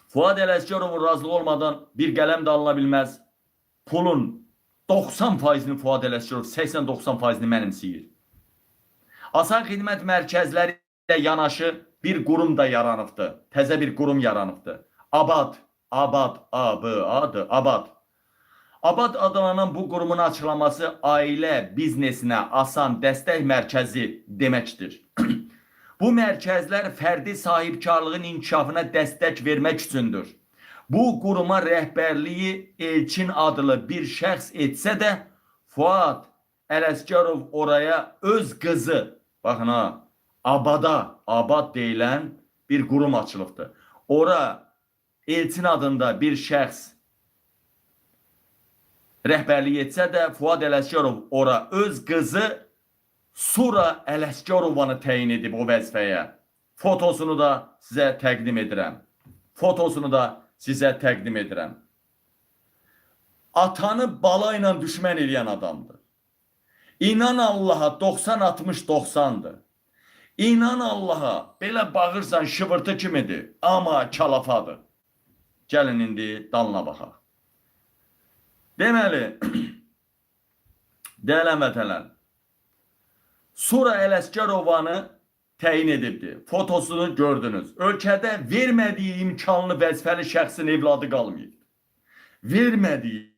Fuad Ələsgərovun razılığı olmadan bir qələm də alına bilməz. Pulun 90%'ni Fuad Ələsgərov, 80-90%'ni mənimsəyir. Asan xidmət mərkəzləri ilə yanaşı bir qurum da yaranıbdır. Təzə bir qurum yaranıbdır. Abad, A-B-A-D, Abad. Abad adlanan bu qurumun açıqlaması ailə biznesinə asan dəstək mərkəzi deməkdir. Bu mərkəzlər fərdi sahibkarlığın inkişafına dəstək vermək üçündür. Bu quruma rəhbərliyi Elçin adlı bir şəxs etsə də, Fuad Ələsgərov oraya öz qızı, baxın ha, Abad deyilən bir qurum açılıbdır. Ora Elçin adında bir şəxs rəhbərlik etsə də, Fuad Ələsgərov ora öz qızı Sura Ələsgərovanı təyin edib o vəzifəyə. Fotosunu da sizə təqdim edirəm. Atanı balayla düşmən eləyən adamdır. İnan Allaha 90-60-90'dır. İnan Allaha belə bağırsan şıvırtı kimidir, amma kalafadır. Gəlin indi dalına baxaq. Deməli, dəyərli vətənlər, Sura Ələsgərovanı təyin edibdir. Fotosunu gördünüz. Ölkədə vermədiyi imkanlı vəzifəli şəxsin evladı qalmayıb. Vermədiyi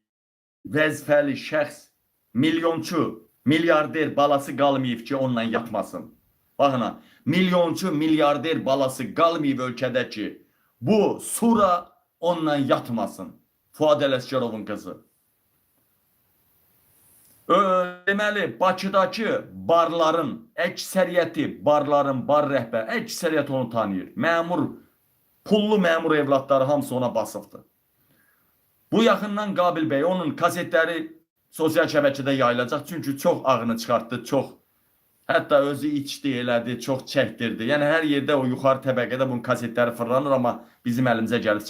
vəzifəli şəxs milyonçu, milyarder balası qalmayıb ki, onunla yatmasın. Baxın ha, milyonçu, milyarder balası qalmayıb ölkədə ki, bu Sura onunla yatmasın. Fuad Ələsgərovun qızı. Deməli, Bakıdakı barların əksəriyyəti, bar rəhbər, əksəriyyəti onu tanıyır. Pullu məmur evlatları hamısı ona basıbdır. Bu yaxından Qabil bəy, onun kasetləri sosial şəbəkədə yayılacaq. Çünki çox ağını çıxartdı, hətta özü içdi, elədi, çox çəkdirdi. Yəni hər yerdə o yuxarı təbəqədə bunun kasetləri fırlanır, amma bizim əlimizə gəlir.